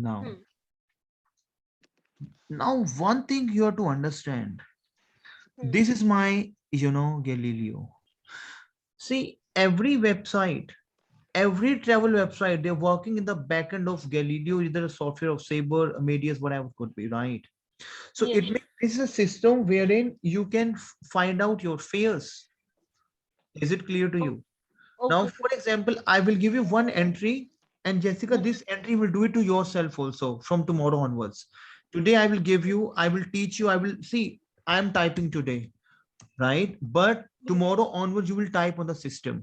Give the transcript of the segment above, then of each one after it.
Now, Hmm. now one thing you have to understand. Hmm. This is my, Galileo. See, every website, every travel website, they're working in the back end of Galileo, either a software of Sabre, Amadeus, whatever it could be, right? So Yes. it means this is a system wherein you can find out your fares. Is it clear to Oh, you? Now, okay, sir. for example, I will give you one entry, and Jessica, Hmm. this entry will do it to yourself also from tomorrow onwards. Today, I will give you, I will teach you, I will see, I am typing today, right? But Yes. tomorrow onwards, you will type on the system.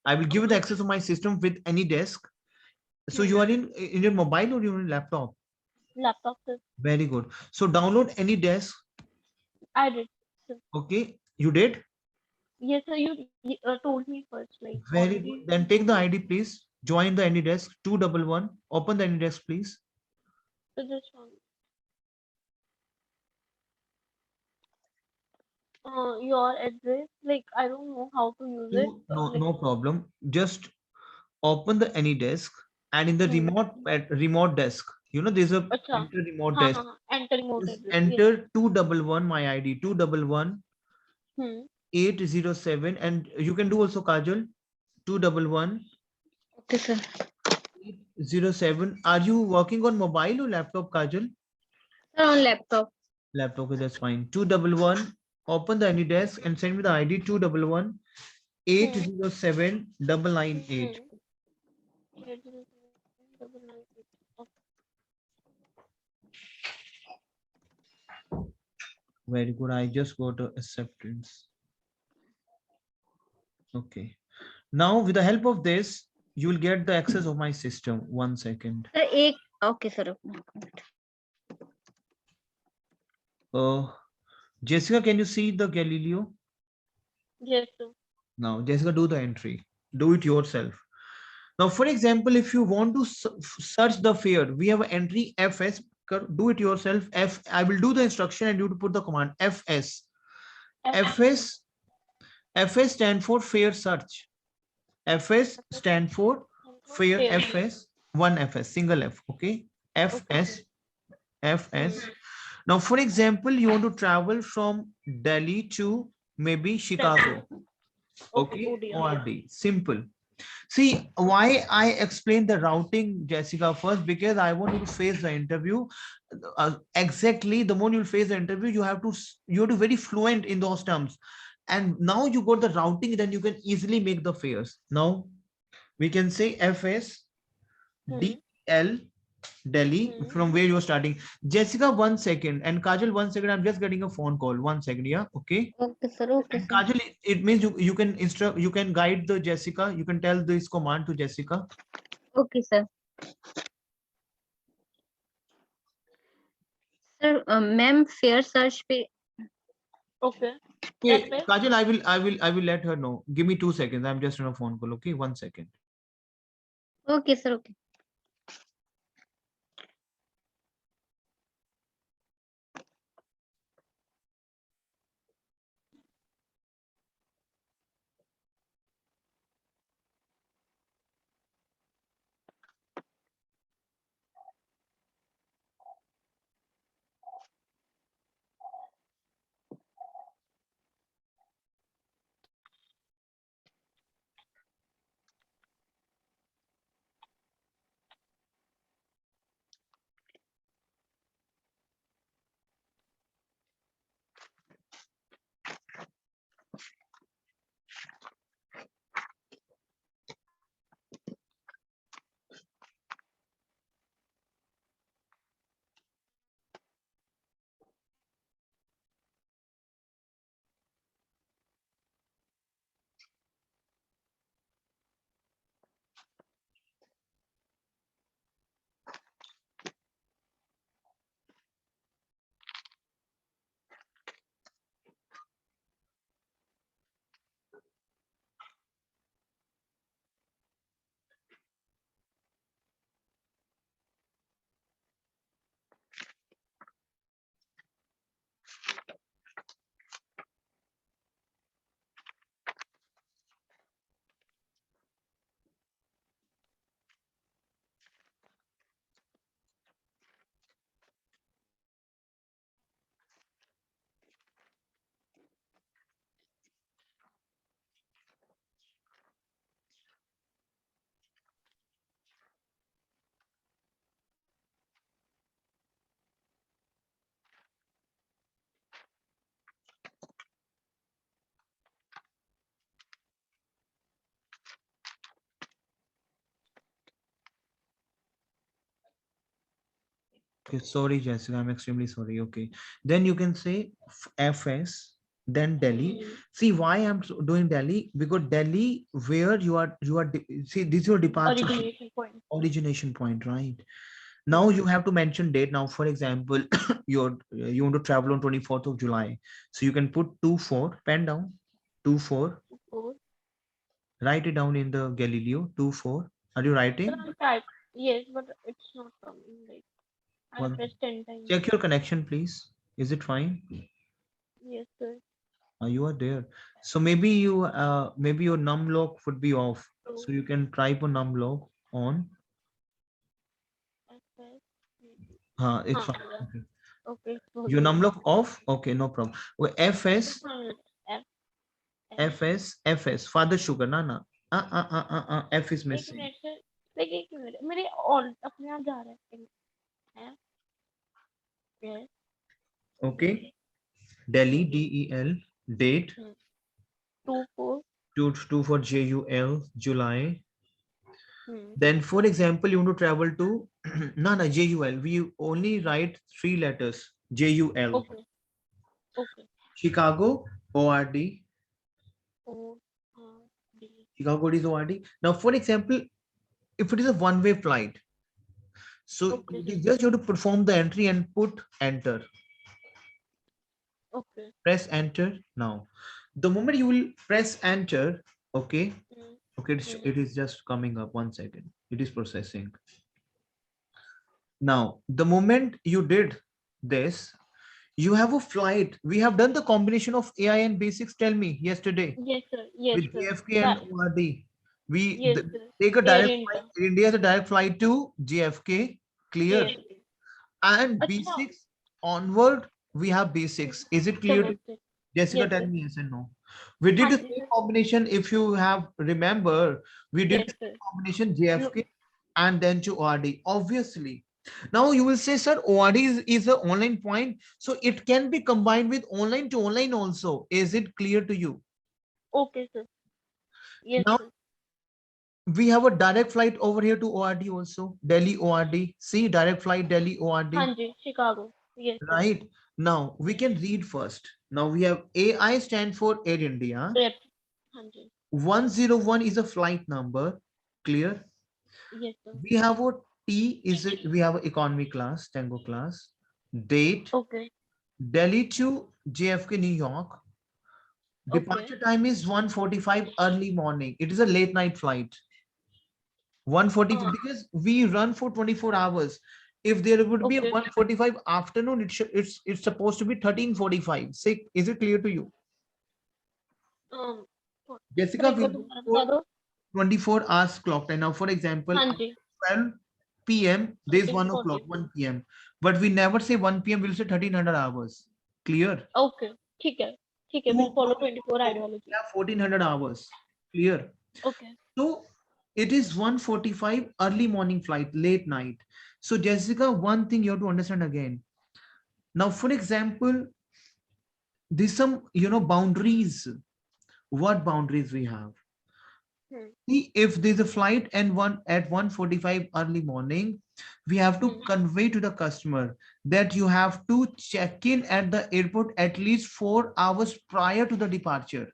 I will give you the Okay. access of my system with any desk. So Hmm. you are in your mobile or your laptop? Laptop, sir. Very good. So download any desk. I did, sir. Okay, you did. Yes, sir. You told me first, like Very already good. you Then told take the me. ID, please. Join the any desk 211. Open the any desk, please. So just one. Your address, like I don't know how to use it. You no Like, no problem. Just open the any desk and in the hmm. remote desk. There's a Acha. enter remote Ha desk. ha ha. Enter remote Just address. Yes. enter 211 my ID 211 Hmm. 807 and you can do also Kajal 211 Okay, sir. 807. Are you working on mobile or laptop, Kajal? Sir, on laptop. Laptop, okay, that's fine. 211. Open the any desk and send me the ID 211 eight Hmm. zero seven double nine eight. Hmm. 80799. Okay. Very good. I just got a acceptance. Okay. Now, with the help of this, you will get the access of my system. 1 second. Sir एक okay sir Uh, Jessica, can you see the Galileo? yes sir. Now, Jessica, do the entry. Do it yourself. Now, for example, if you want to search the fare, we have an entry FS. Do it yourself. I will do the instruction and you to put the command FS. F FS. FS stand for fare search. FS stand for fare fair FS. One FS, single F. Okay. okay sir FS. hmm. FS. Now, for example, you want to travel from Delhi to maybe Frankfurt Chicago. okay Okay. ODR ORD. Simple. See, why I explained the routing, Jessica, first, because I want you to face the interview. Exactly, the moment you face the interview, you have to very fluent in those terms. And now you got the routing, then you can easily make the fares. Now we can say FS hmm. DL Delhi Hmm. from where you're starting. Jessica, 1 second, and Kajal, 1 second. I'm just getting a phone call. 1 second, yeah, okay. Okay And sir Kajal, it means you can instruct, you can guide the Jessica. You can tell this command to Jessica. Okay sir sir ma'am fair search पे okay Okay, F S Kajal, I will let her know. Give me 2 seconds. I'm just on a phone call. Okay, 1 second. Okay sir okay Okay, sorry, Jessica, I'm extremely sorry. Okay, then you can say FS, then Delhi. Hmm. See why I'm doing Delhi, because Delhi, where see, this is your departure Origination point. origination point, right? Now Hmm. you have to mention date. Now, for example, you want to travel on 24th of July, so you can put 2/4, pen down, 2/4, Four. write it down in the Galileo 2/4. Are you Sir, writing? I'm type. Yes, but it's not coming. Like I Well, pressed 10 times. check your connection, please. Is it fine? Yes, sir. You are there. So maybe your num lock would be off. Two. So you can try for num lock on. FS. It's Huh. fine. Yeah. Okay. Okay, it's Your working num now. lock off. Okay, no problem. Well, Just FS 1 minute. FS. FS Father Sugar ना ना F is एक missing. Minute से like एक minute मेरे all अपने आप जा रहा है yes Okay, Delhi DEL date 2 4 two for JUL July. Hmm Then for example you want to travel to no no JUL, we only write three letters JUL. Okay okay Chicago ORD. O R D Chicago is ORD. Now for example, if it is a one-way flight, so okay it sir is just you have to perform the entry and put enter. Okay Press enter now. The moment you will press enter, okay, okay, it is just coming up. 1 second, it is processing. Now the moment you did this, you have a flight. We have done the combination of AI and basics, tell me, yesterday yes with sir JFK and ORD. We yes sir take a air direct India flight. India has a direct flight to JFK, clear. JFK And अच्छा basics onward, we have basics. Is it clear to domestic Jessica? Yes Tell sir me yes and no. We did हाँ the जी same sir combination. If you have remember, we did the yes same sir combination JFK and then to ORD. Obviously, now you will say, sir, ORD is an online point, so it can be combined with online to online also. Is it clear to you? Okay sir yes Now sir we have a direct flight over here to ORD also. Delhi ORD. See, direct flight Delhi हाँ ORD. जी Chicago yes sir Right. Now we can read first. Now we have AI stand for Air India. Rape हाँ जी 101 is a flight number. Clear. Yes sir We have a we have a economy class, Tango class. Date, okay Delhi to JFK, New York. Okay Departure time is 1:45 early morning. It is a late night flight. 1:45 because we run for 24 hours. If there would be a okay 1:45 afternoon, it's supposed to be 13:45. Say, is it clear to you? Sir Jessica, एक we bar go दोबारा बता for दो 24 hours clock time. Now, for example, हाँ at ji 12 p.m., there's 1 o'clock, 13:40 1 p.m. But we never say 1 p.m., we'll say 1300 hours. Clear? Okay ठीक है will Two, follow two, 24 so we ideology have 1400 hours. Clear? Okay So it is 1:45 early morning flight, late night. So Jessica, one thing you have to understand again. Now, for example, there's some, boundaries. What boundaries we have? See, if there's a flight and one at 1:45 early morning, we have to convey to the customer that you have to check in at the airport at least 4 hours prior to the departure,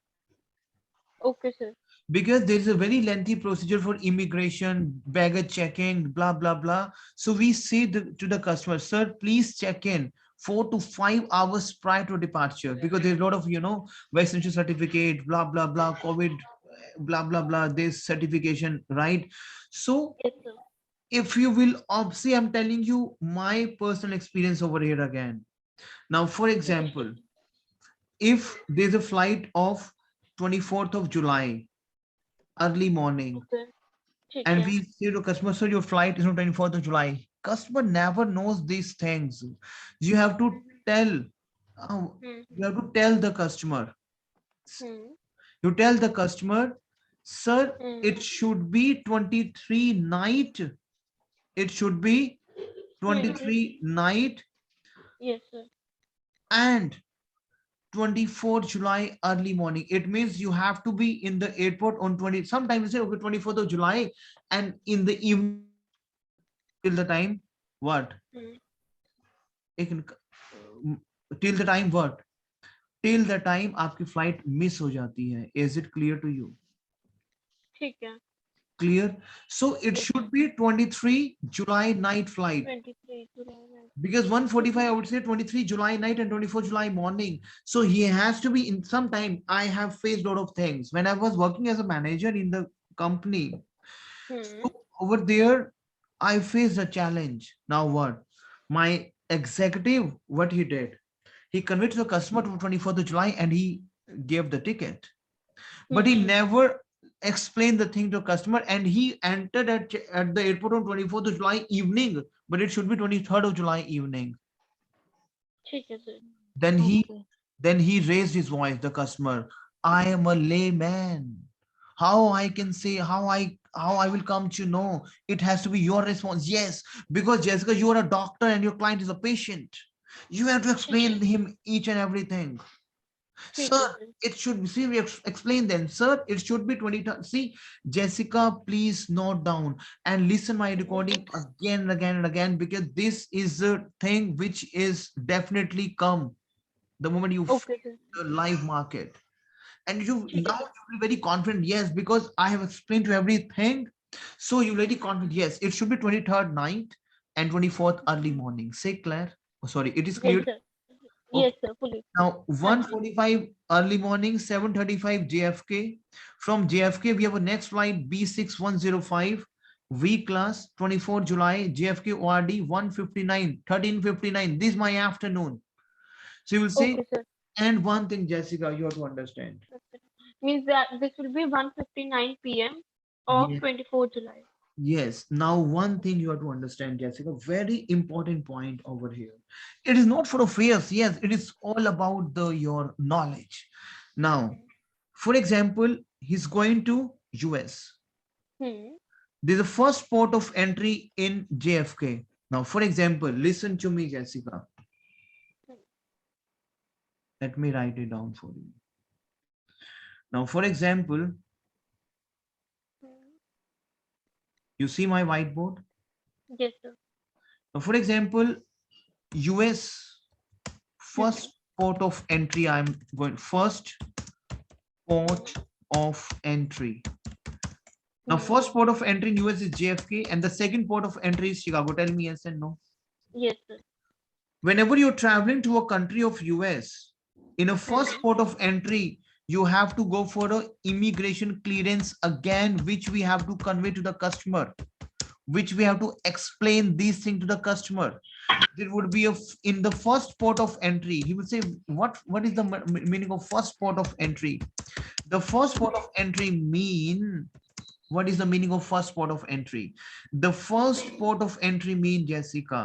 okay sir because there is a very lengthy procedure for immigration, baggage checking, blah blah blah. So we say to the customer, sir, please check in 4 to 5 hours prior to departure, because there's a lot of vaccination certificate, blah blah blah, COVID, blah blah blah, this certification, right? So yes sir if you will see, I'm telling you my personal experience over here again. Now, for example, if there's a flight of 24th of July early morning, okay ठीक and है we say to customer, so your flight is on 24th of July. Customer never knows these things. You have to tell, you have to tell the customer. You tell the customer, sir, it should be 23 night. It should be 23 night yes sir and 24th July early morning. It means you have to be in the airport on 20. Sometimes you say, okay, 24th of July, and in the evening you have to be there till the time what? एक till the time what? Till the time आपकी flight miss हो जाती है. Is it clear to you? ठीक है. Clear? So it Yes, sir. should be 23 July night flight. 23 July 9. Because ठीक 145, है. I would say 23 July night and 24 July morning. So he has to be in some time. I have faced a lot of things. When I was working as a manager in the company, Hmm. so over there, I faced a challenge. Now what? My executive, what he did, he convinced the customer to 24th of July and he gave the ticket. But he Hmm. never explained the thing to the customer and he entered at the airport on 24th of July evening, but it should be 23rd of July evening. ठीक है sir. Then he Okay. then he raised his voice, the customer. I am a layman. How I can say how I will come to know? It has to be your response. Yes, because Jessica, you are a doctor and your client is a patient. You have to ठीक है. explain him each and everything. ठीक है Sir, sir. it should see we explain then. Sir, it should be 20. See, Jessica, please note down and listen my recording again and again and again because this is a thing which is definitely come the moment you okay sir. the live market and you ठीक है now sir. you will be very confident. Yes, because I have explained to everything, so you very confident. Yes, it should be 23rd night and 24th early morning. Say Claire. Oh, sorry, it is yes clear. Sir. Okay, yes sir fully. now हाँ जी. 1:45 early morning, 7:35 JFK. From JFK we have a next flight B6105 V class, 24 July, JFK ORD 1:59 13:59. This is my afternoon. So you will say, okay sir. and one thing, Jessica, you have to understand. Means that this will be 1:59 p.m. of Yes. 24 July. Yes. Now, one thing you have to understand, Jessica, very important point over here. It is not for a fears. Yes, it is all about the your knowledge. Now, for example, he's going to US. Hmm. This is the first port of entry in JFK. Now, for example, listen to me, Jessica. Let me write it down for you. Now, for example, Hmm. you see my whiteboard. Yes sir. Now, for example, US Hmm. first port of entry. I'm going first port Hmm. of entry. Now, Hmm. first port of entry in US is JFK, and the second port of entry is Chicago. Tell me yes and no. Yes sir. Whenever you're traveling to a country of US, in a first Hmm. port of entry, you have to go for a immigration clearance again, which we have to convey to the customer, which we have to explain these things to the customer. There would be a in the first port of entry. He will say, what is the meaning of first port of entry? The first port of entry mean what is the meaning of first port of entry? The first port of entry mean, Jessica,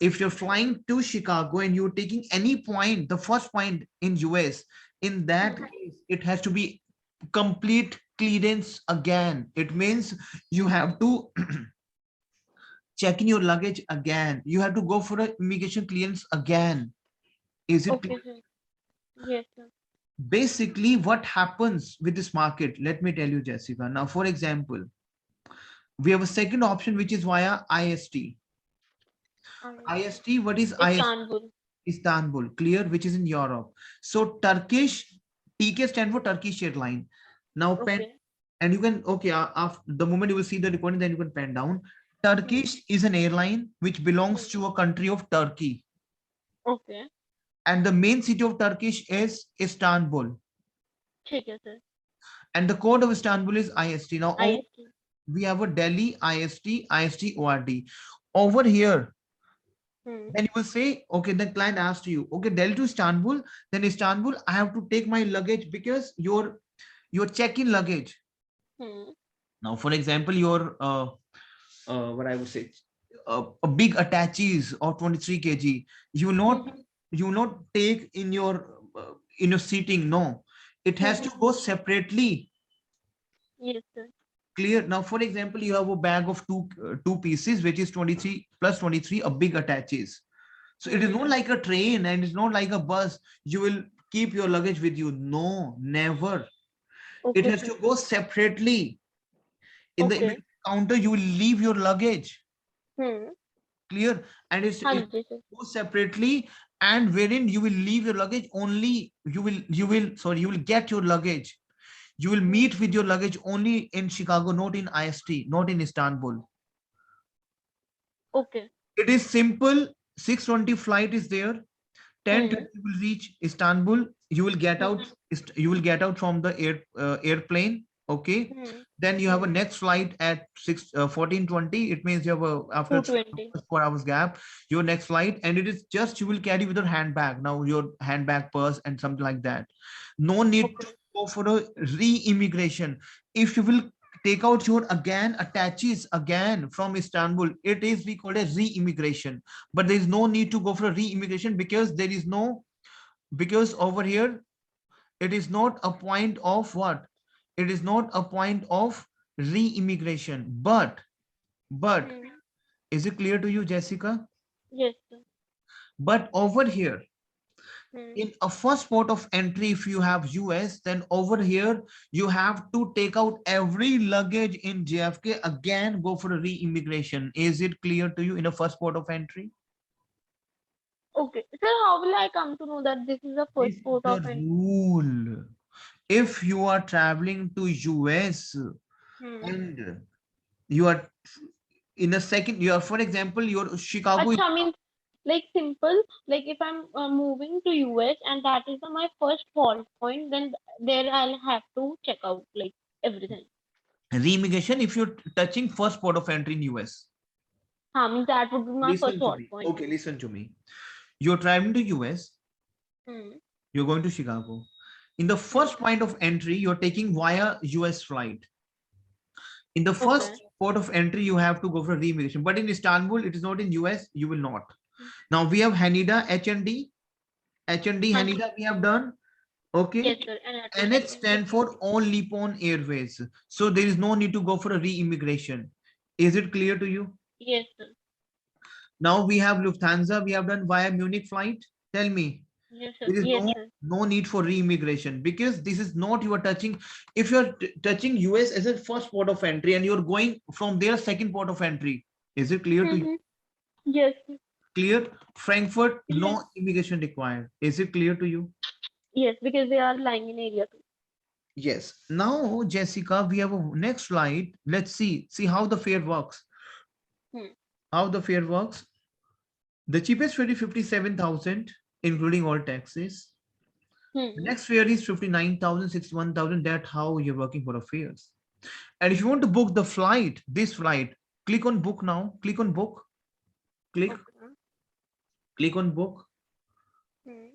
if you're flying to Chicago and you're taking any point, the first point in US, in that Hmm. case, it has to be complete clearance again. It means you have to check in your luggage again. You have to go for an immigration clearance again. Is it Okay clear? sir. Yes sir. Basically what happens with this market? Let me tell you, Jessica. Now, for example, we have a second option which is via IST. IST, what is IST? Istanbul. Istanbul, clear, which is in Europe. So Turkish, TK stand for Turkish airline. Now pen, Okay. and you can, okay, after the moment you will see the recording, then you can pen down. Hmm. Turkish is an airline which belongs Hmm. to a country of Turkey. Okay. And the main city of Turkish is Istanbul. ठीक है sir. And the code of Istanbul is IST. Now IST. we have a Delhi IST, IST ORD. Over here, Hmm. then you will say, okay, the client asked you, okay, Delhi to Istanbul, then Istanbul, I have to take my luggage because your check-in luggage. Hmm. Now, for example, your what I would say, a big attaches or 23 kg, you will not Hmm. you will not take in your seating. No, it has to Hmm. go separately. Yes sir. Clear. Now, for example, you have a bag of two pieces, which is 23 plus 23, a big attaches. So it is Hmm. not like a train and it's not like a bus. You will keep your luggage with you. No, never. It Okay has sir. to go separately. In the Okay. immigration counter, you will leave your luggage. Hmm. Clear? And हाँ it जी sir. goes separately, and wherein you will leave your luggage only, you will get your luggage, you will Hmm. meet with your luggage only in Chicago, not in IST, not in Istanbul. Okay. It is simple. 6:20 flight is there. Hmm. 10:30 will reach Istanbul. You will get Hmm. out. You will get out from the airplane. Okay. Hmm. Then you have a Hmm. next flight at 14:20. It means you have a after 220. 4 hours gap. Your next flight, and it is just you will carry with your handbag. Now your handbag, purse, and something like that. No need to Okay. go for a re-immigration. If you will take out your again attaches again from Istanbul, it is we call it re-immigration. But there is no need to go for a re-immigration, because there is no, because over here it is not a point of what, it is not a point of re-immigration. But Hmm. is it clear to you, Jessica? Yes sir. But over here, Hmm. in a first port of entry, if you have US, then over here you have to take out every luggage in JFK again, go for a re-immigration. Is it clear to you? In a first port of entry, Okay. Sir, how will I come to know that this is the first this is port the of entry? rule. If you are traveling to US Hmm. and you are in a second, you are, for example, your Chicago. Acha means like simple. Like if I'm moving to US and that is my first fault point, then there I'll have to check out like everything. Re-immigration if you're touching first port of entry in US. Means that would be my first Listen to fault me. point. Okay, listen to me. You're traveling to US, Hmm. you're going to Chicago. In the Hmm. first point of entry, you're taking via US flight. In the Okay. first port of entry, you have to go for re-immigration. But in Istanbul, it is not in US, you will not. Now we have Haneda, H&D. H&D, हाँ जी. Haneda we have done. Okay. Yes sir. NRT And it and stands for All Nippon Airways. So there is no need to go for a re-immigration. Is it clear to you? yes sir. Now we have Lufthansa, we have done via Munich flight. Tell me, Yes sir. there is Yes sir. no need for re-immigration, because this is not you are touching. If you're touching US as a first port of entry and you're going from their second port of entry, is it clear to you? Mm-hmm. Yes sir. Clear? Frankfurt, Yes. no immigration required. Is it clear to you? Yes, because they are lying in area two. Yes. Now, Jessica, we have a next slide. Let's see how the fare works. Hmm. How the fare works. The cheapest fare is 57,000, including all taxes. The Hmm. next fare is 59,000, 61,000. That's how you're working for a fares. And if you want to book the flight, this flight, click on book now. Click on book. Click, Okay. click on book. Hmm.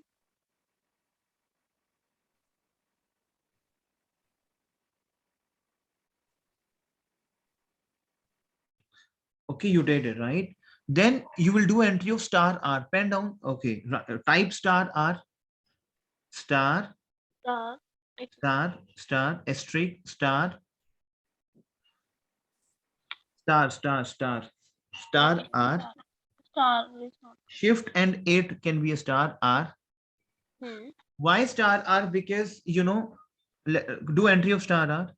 Okay, you did it, right? Then you will do entry of star R. Pen down. Okay, type star R, star, Star. It, star, asterisk, star, star R. star. Star is not. Shift and 8 can be a star R. Hmm. Why star R? Because, do entry of star R.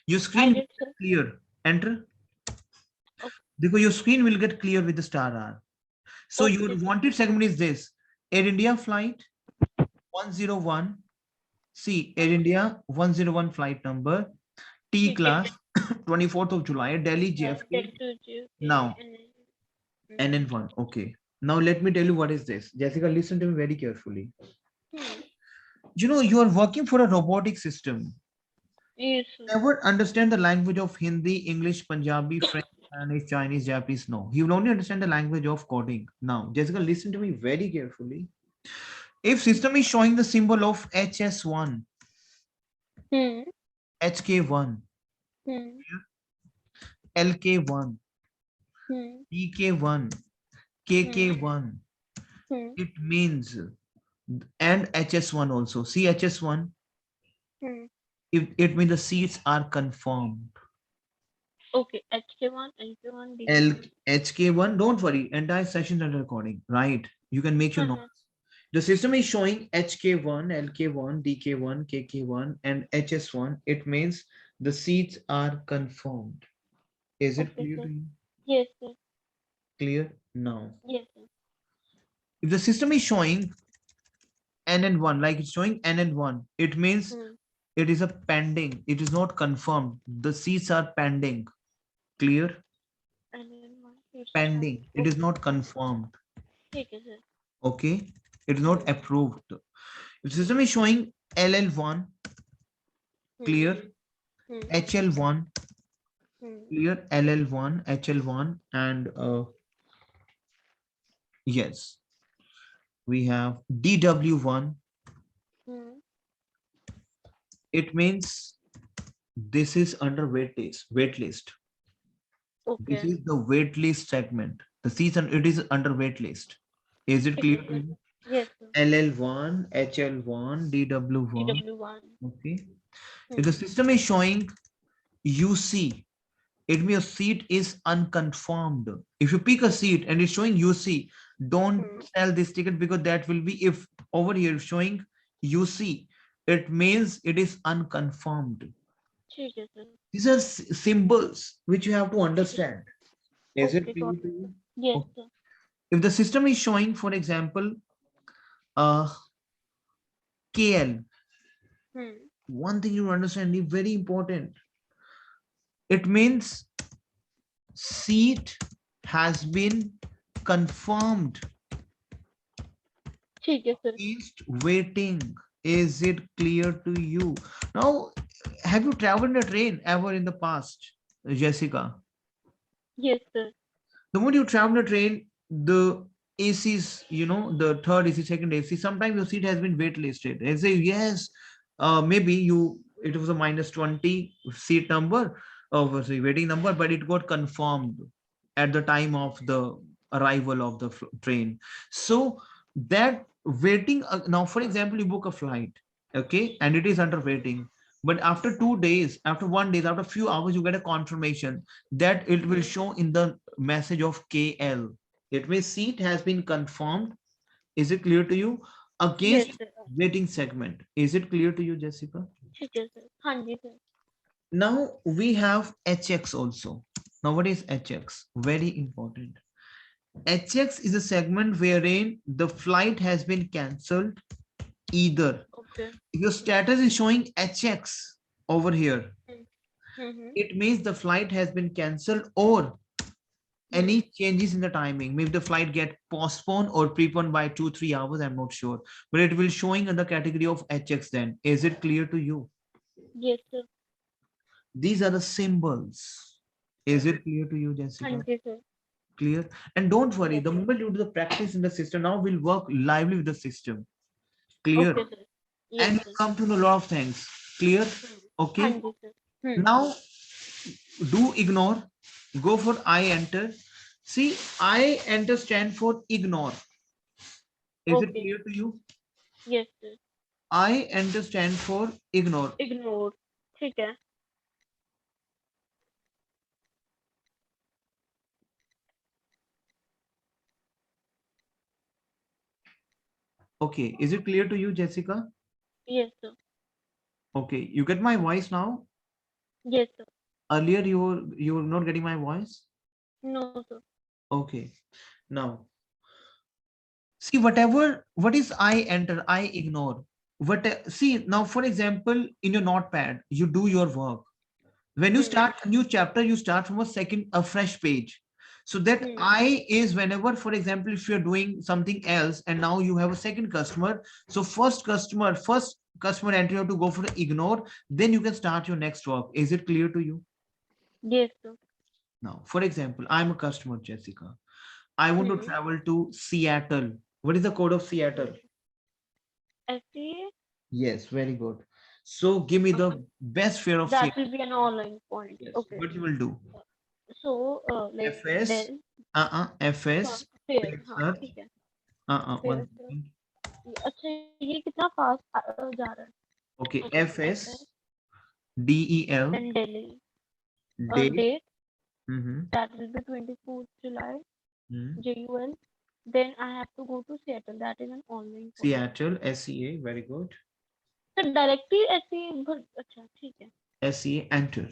Your I screen will did get sir. clear. Enter. Okay. Because your screen will get clear with the star R. So your Okay sir. wanted segment is this: Air India flight 101. See, Air Okay. India 101 flight number, T ठीक है. class, 24th of July, Delhi Del JFK. to J Now, and hmm. NN1. Okay. Now let me tell you what is this. Jessica, listen to me very carefully. Hmm. You are working for a robotic system. Yes sir. Never understand the language of Hindi, English, Punjabi, French, Spanish, Chinese, Japanese. No, he will only understand the language of coding. Now, Jessica, listen to me very carefully. If system is showing the symbol of HS1, Hmm. HK1, Hmm. LK1, Hmm. PK1, Hmm. KK1, Hmm. it means, and HS1 also. See HS1, Hmm. it means the seats are confirmed. Okay. HK1, LK1, L DK1. HK1, don't worry, entire session under recording, right? You can make your notes. Uh-huh. The system is showing HK1, LK1, DK1, KK1, and HS1. It means the seats are confirmed. Is it Okay clear to sir. you? Yes sir. Clear? Now, Yes, sir. if the system is showing n and 1, like it's showing n and 1, it means Hmm. it is a pending. It is not confirmed. The seats are pending. Clear? And then one it's fine. Pending. It is Okay. not confirmed. ठीक है sir. Okay? It is not Hmm. approved. If the system Hmm. is showing LL1, Hmm. clear, Hmm. HL1, Hmm. clear, LL1, HL1, and yes, we have DW1. Hmm. It means this is under wait list. Wait list. This Okay. is the wait list segment. The season it is under wait list. Is it ठीक clear है to sir. you? Yes sir. LL1, HL1, DW1. DW1. Okay. If Hmm. the system is showing UC, it means your seat is unconfirmed. If you pick a seat and it's showing UC, don't Hmm. sell this ticket because that will be, if over here showing UC, it means it is unconfirmed. ठीक है sir. These are symbols which you have to ठीक है. understand. Is it Okay, clear got to it sir. you? Yes Okay. sir. If the system is showing, for example, uh, KL, Hmm. one thing you understand is very important. It means seat has been confirmed. ठीक है sir. Against waiting. Is it clear to you? Now, have you traveled in a train ever in the past, Jessica? Yes sir. The moment you travel in a train, the ACs, the third AC, second AC, sometimes your seat has been waitlisted. And say, yes, maybe it was a -20 seat number, or say waiting number, but it got confirmed at the time of the arrival of the train. So that waiting, now, for example, you book a flight, okay, and it is under waiting. But after 2 days, after 1 day, after a few hours, you get a confirmation that it will Hmm. show in the message of KL. It means seat has been confirmed. Is it clear to you? Yes Against sir. waiting segment. Is it clear to you, Jessica? ठीक है sir. हाँ जी sir. Now we have HX also. Now what is HX? Very important. HX is a segment wherein the flight has been cancelled. Either Okay. if your status is showing HX over here, Hmm. Hmm. it means the flight has been cancelled, or Hmm. any changes in the timing. Maybe the flight get postponed or preponed by 2 3 hours, I'm not sure, but it will showing in the category of HX. Then is it clear to you? Yes sir. These are the symbols. Is Hmm. it clear to you, हाँ Jessica? Ji sir. Clear? And don't worry, Yes the sir. moment you do the practice in the system, now we'll work lively with the system. Clear? Okay sir. Yes And you sir. come to know a lot of things. Clear? Hmm. हाँ Okay. Ji sir. Hmm. Now do ignore. Go for I enter. See, I enter stand for ignore. Is it Okay. clear to you? Yes sir. I understand for ignore. Ignore. ठीक है. Okay, is it clear to you, Jessica? Yes sir. Okay, you get my voice now. Yes sir. Earlier, you were not getting my voice. No sir. Okay, now see what is I enter, I ignore. What see now, for example, in your notepad, you do your work. When you Hmm. start a new chapter, you start from a fresh page. So that Hmm. I is whenever, for example, if you're doing something else and now you have a second customer, so first customer entry, you have to go for the ignore, then you can start your next work. Is it clear to you? Yes sir. Now, for example, I'm a customer, Jessica. I want to Hmm. travel to Seattle. What is the code of Seattle? SCA. Yes, very good. So give me Okay. the best fare of That Seattle. will be an online point. Yes, Okay. what you will do? So like FS, then FS, fair. paid हाँ search, ठीक है. one Fair sir. second. अच्छा ये कितना fast जा रहा है. Okay, अच्छा FS. FS, DEL, Then Delhi. date, Date. mhm, That will be 24th July. mhm, JUL. Then I have to go to Seattle. That is an online point. Seattle, SEA, very good. So directly ऐसे अच्छा ठीक है. SEA, enter.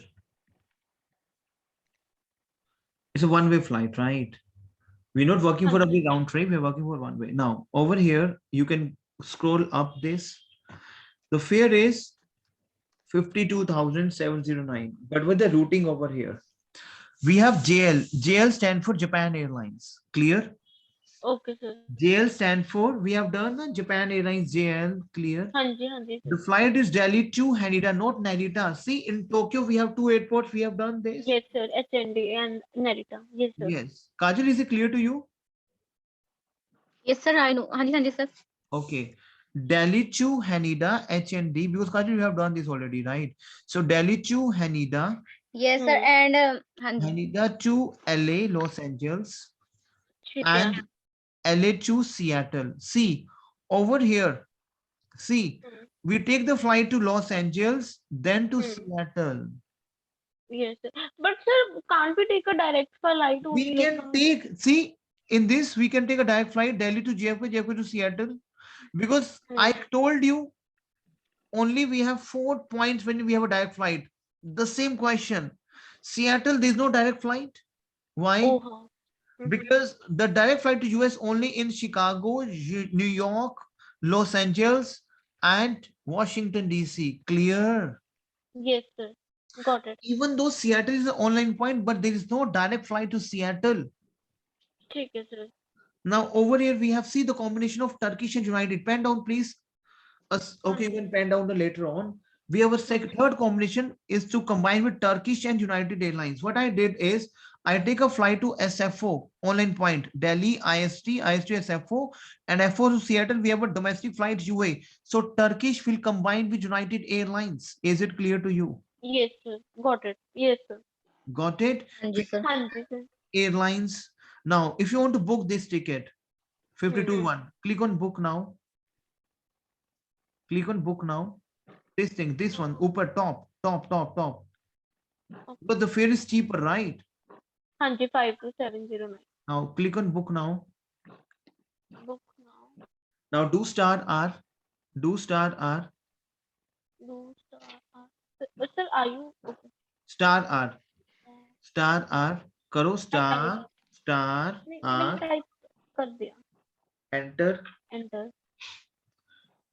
It's a one-way flight, right? We're not working हाँ for a ji. big round trip, we're working for one way. Now, over here, you can scroll up this. The fare is 52,709. But with the routing over here, we have JL. JL stand for Japan Airlines. Clear? Okay sir. JL stand for, we have done the Japan Airlines JL. Clear? हाँ जी sir. The flight is Delhi to Haneda, not Narita. See, in Tokyo, we have two airports. We have done this. Yes sir. HND and Narita. Yes sir. Yes. Kajal, is it clear to you? Yes, sir. I know. हाँ जी, sir. Okay. Delhi to Haneda, HND, because Kajal, you have done this already, right? So Delhi to Haneda, Yes, sir. Hmm. And हाँ जी. Haneda to LA, Los Angeles, ठीक है. and LA to Seattle. See, over here, see, hmm. we take the flight to Los Angeles, then to hmm. Seattle. Yes sir. But sir, can't we take a direct flight We only like can from? take, see, in this, we can take a direct flight Delhi to JFK, JFK to Seattle, because I hmm. told you only we have 4 points when we have a direct flight. The same question. Seattle, there's no direct flight. Oh Why? हाँ. Because the direct flight to US only in Chicago, New York, Los Angeles, and Washington DC. Clear. Yes sir. Got it. Even though Seattle is an online point, but there is no direct flight to Seattle. ठीक है sir. Now over here we have see the combination of Turkish and United. Pen down, please. हाँ Okay, you ji. can pen down the later on. We have a second, third combination is to combine with Turkish and United Airlines. What I did is I take a flight to SFO online point Delhi IST IST SFO and FO to Seattle. We have a domestic flight UA. So Turkish will combine with United Airlines. Is it clear to you? Yes sir. Got it. Yes sir. Got it? हाँ जी, With sir. हाँ जी sir. Airlines. Now, if you want to book this ticket, 52 hmm. 1, click on book now. Click on book now. This thing, this one, upper top, top, top, top. But the fare is cheaper, right? हाँ जी 52709. Now click on book now. Book now. Now do star R. Do star R. Do star. Sir, are you okay? Star R. Star R. Karo type star. Star नहीं मैंने R. Type कर दिया. Enter. Enter.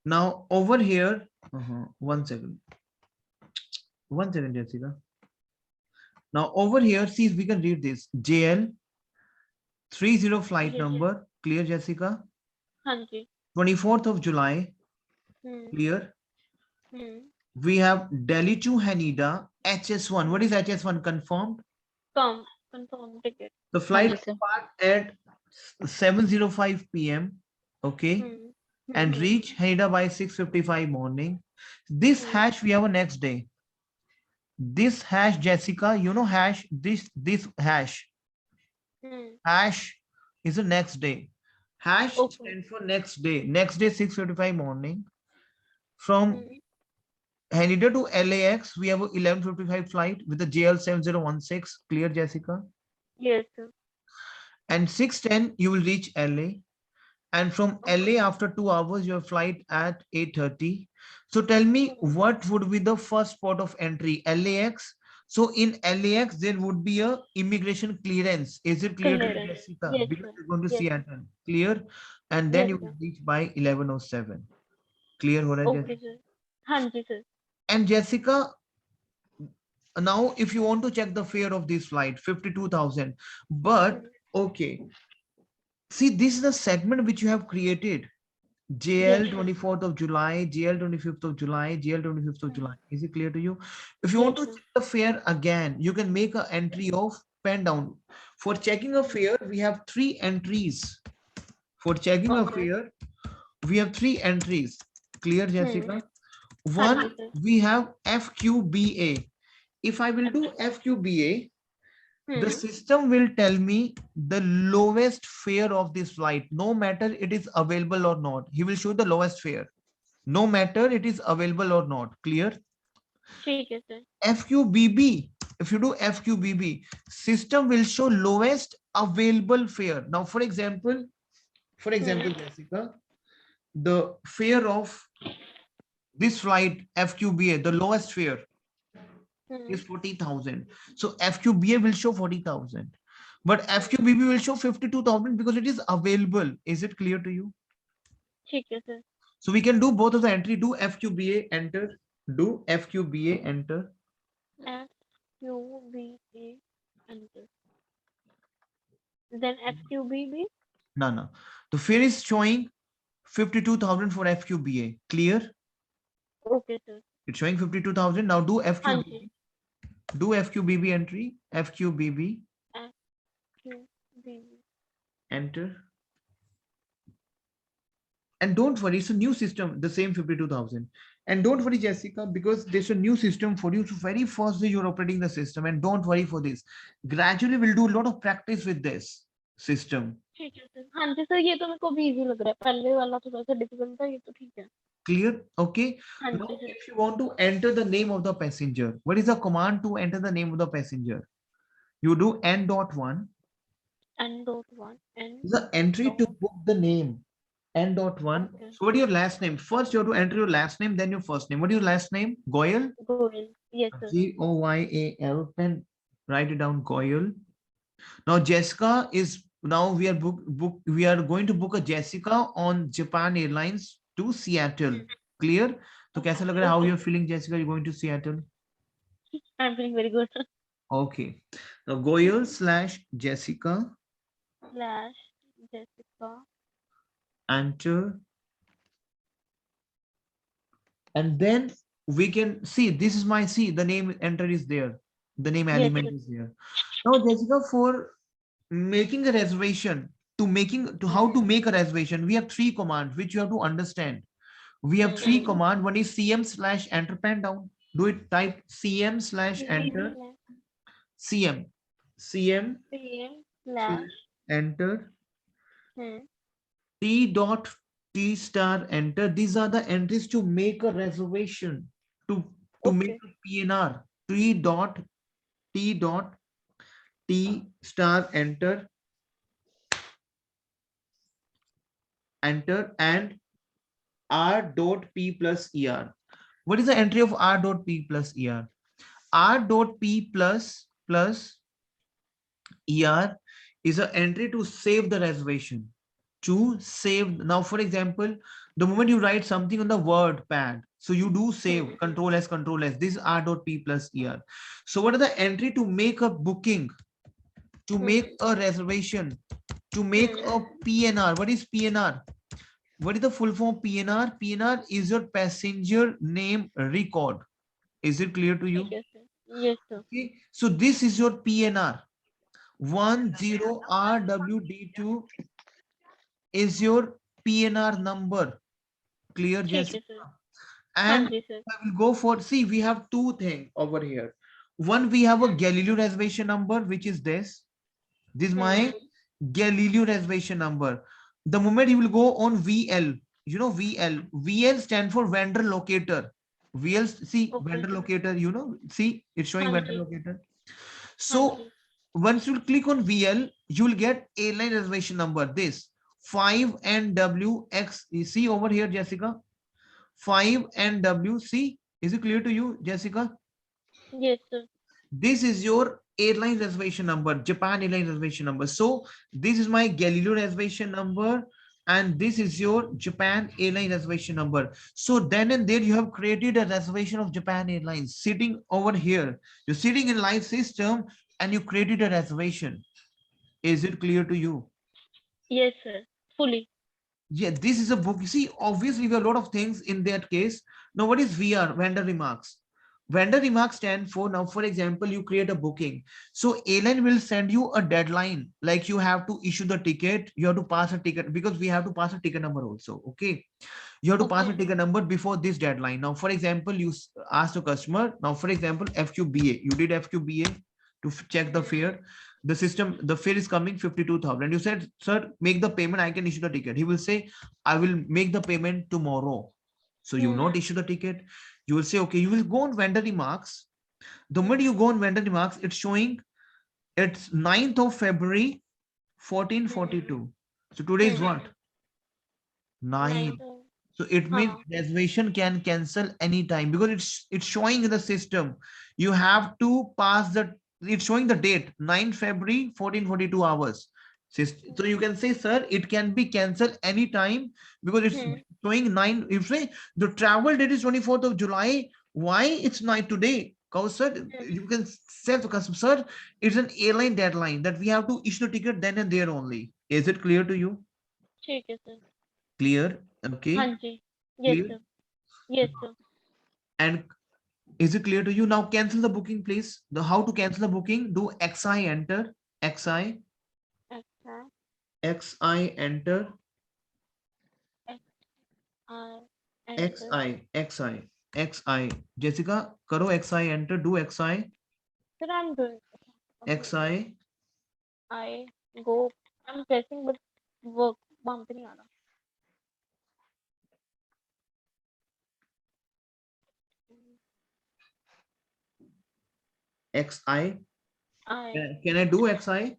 Now over here. 1 second. 1 second, Jessica. Now over here, see if we can read this. JL 30 flight Yes. number. Clear, Jessica? हाँ जी. 24th of July. Hmm. Clear. Hmm. We have Delhi to Haneda. HS1. What is HS1? Confirmed. Confirm ticket. The हाँ flight ji, will sir. depart at 7:05 p.m. Okay, hmm. and hmm. reach Haneda by 6:55 morning. This hmm. hash we have a next day. This hash, Jessica, you know hash. This hmm. hash is the next day. Hash Okay. stands for next day. Next day 6:55 morning. From hmm. Haneda to LAX, we have a 11:55 flight with the JL 7016. Clear, Jessica? Yes sir. And 6:10 you will reach LA. And from Okay. LA after 2 hours, your flight at 8:30. So tell me hmm. what would be the first port of entry? LAX. So in LAX, there would be a immigration clearance. Is it clear to you, Clearance. Jessica? Yes Because sir. you're going to Yes. Seattle. Clear? And then Yes you sir. will reach by 11:07. Clear, हो रहा है, Okay Jessica? sir. हाँ जी sir. And Jessica, now if you want to check the fare of this flight, 52,000. But hmm. okay, see, this is the segment which you have created. Yes JL sir. 24th of July, JL 25th of July, JL 25th of July. Hmm. Is it clear to you? If you want Yes to sir. check the fare again, you can make an entry of pen down. For checking a hmm. fare, we have 3 entries. For checking a Okay. fare, we have 3 entries. Clear, hmm. Jessica? हाँ जी One, sir. we have FQBA. If I will do अच्छा. FQBA, the hmm. system will tell me the lowest fare of this flight, no matter it is available or not. He will show the lowest fare, no matter it is available or not. Clear? ठीक है sir. FQBB, if you do FQBB, system will show lowest available fare. Now, hmm. Jessica, the fare of this flight FQBA, the lowest fare is hmm. 40,000. So FQBA will show 40,000. but hmm, FQBB will show 52,000 because it is available. Is it clear to you? ठीक है sir. So we can do both of the entry. Do FQBA, enter. Do FQBA, enter. FQBA enter. Then FQBB. No, no. The fare is showing 52,000 for FQBA. Clear? Okay sir. It's showing 52,000. Now do हाँ जी. FQBB. Do FQBB entry. FQBB, FQBB. enter. And don't worry, it's a new system, the same 52,000. And don't worry, Jessica, because there's a new system for you. So very first day you're operating the system, and don't worry for this. Gradually, we'll do a lot of practice with this system. ठीक है sir. हाँ जी sir, ये तो मेरे को भी easy लग रहा है. पहले वाला थोड़ा सा डिफिकल्ट था, ये तो ठीक है. Clear? Okay. हाँ Now, जी sir. if you want to enter the name of the passenger, what is the command to enter the name of the passenger? You do n.1. N.1 N The entry to dot. book the name. N.1. Okay. So what is your last name? First, you have to enter your last name, then your first name. What is your last name? Goyal? Goyal. Yes sir. Goyal. Then write it down, Goyal. Now Jessica is now we are going to book a Jessica on Japan Airlines to Seattle. Clear? तो कैसा लग रहा है? How Okay. you're feeling, Jessica? You're going to Seattle. I'm feeling very good. Okay. Now Goyal slash Jessica, Slash Jessica. enter, and then we can see this is my the name enter is there. The name Yes element sir. is there. Now Jessica, for making a reservation, to how to make a reservation, we have three commands which you have to understand. We have three commands. One is cm slash enter, pen down. Do it, type cm slash enter, cm, cm PM slash slash enter, hmm, t dot t star enter. These are the entries to make a reservation, to make okay. a PNR. T dot t star enter, and r dot p plus er. What is the entry of r dot p plus er? R dot p plus er is an entry to save the reservation. To save now, for example, the moment you write something on the word pad, so you do save control s, control s. This is r dot p plus er. So what are the entry to make a booking, to make a reservation, to make a PNR? What is PNR? What is the full form of PNR? PNR is your passenger name record. Is it clear to you? ठीक है sir. Yes sir. Okay, so this is your PNR. 10RWD2 is your PNR number. Clear, ठीक Jessica? है sir. हाँ And ji sir. I will go for, see, we have two things over here. One, we have a Galileo reservation number, which is this. This is my Galileo reservation number. The moment you will go on VL, you know, VL stand for vendor locator. VL, see, Okay. vendor locator, you know, see, it's showing हाँ vendor जी. locator. हाँ So ji. once you click on VL, you will get airline reservation number, this 5NWX. You see over here, Jessica, 5NWC. Is it clear to you, Jessica? Yes sir. This is your airline reservation number, Japan airline reservation number. So this is my Galileo reservation number, and this is your Japan airline reservation number. So then and there you have created a reservation of Japan Airlines sitting over here. You're sitting in live system and you created a reservation. Is it clear to you? Yes sir. Fully. Yeah, this is a book. You see, obviously, we have a lot of things in that case. Now, what is VR? Vendor remarks. Vendor remarks stand for, now, for example, you create a booking. So airline will send you a deadline, like you have to issue the ticket, you have to pass a ticket, because we have to pass a ticket number also. Okay. You have to pass a Okay. ticket number before this deadline. Now, for example, you ask the customer, now, for example, FQBA, you did FQBA to check the fare. The system, the fare is coming 52,000. You said, sir, make the payment, I can issue the ticket. He will say, I will make the payment tomorrow. So you will not issue the ticket. You will say, okay, you will go on vendor remarks. The moment you go on vendor remarks, it's showing it's 9th of February, 1442. So today is what? 9. 9 So it means हाँ. reservation can cancel anytime because it's showing in the system. You have to pass the it's showing the date 9 February 14:42 hours. So you can say, sir, it can be cancelled anytime because it's Hmm. showing 9. If say the travel date is 24th of July, why it's night today? Because sir, Hmm. you can say to customer, sir, it's an airline deadline that we have to issue the ticket then and there only. Is it clear to you? ठीक है sir. Clear? हाँ Okay. Ji. Yes Clear? sir. Yes sir. And is it clear to you? Now cancel the booking, please. The how to cancel the booking? Do XI enter. XI. अच्छा. XI enter. X I enter. XI. XI. XI. Jessica, karo XI enter. Do XI. Sir, I'm doing. XI. I go. I'm pressing but work वहाँ पे नहीं आ रहा. XI. I Can I do XI?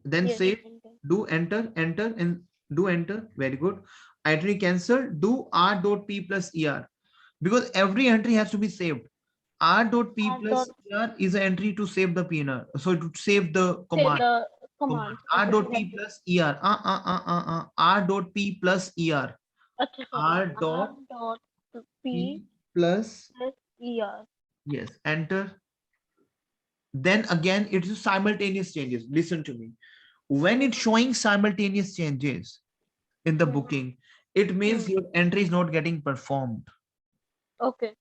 Then yes say enter. do enter. Enter and do enter. Very good. Itinerary cancel. Do R dot P plus ER because every entry has to be saved. R dot P R dot plus ER is an entry to save the PNR. So to save the say command. the Command. command. R Okay, dot got P it. plus ER. R dot P plus ER. अच्छा sorry. R R dot dot P P plus plus ER. yes. Enter. Then again, it is simultaneous changes. Listen to me. When Hmm. it's showing simultaneous changes in the Hmm. booking, it Hmm. means your entry is not getting performed. Okay.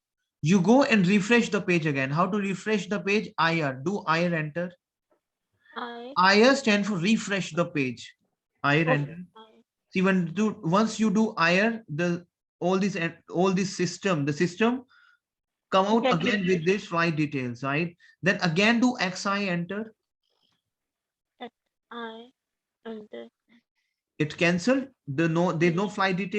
You go and refresh the page again. How to refresh the page? IR. Do IR enter. I IR stand for refresh the page. IR okay. enter. I See when do once you do IR, the all this system, the system come out get again with refreshed. this flight details, right? Then again do XI enter. At I enter. It cancelled the no there's Yes. no flight detail.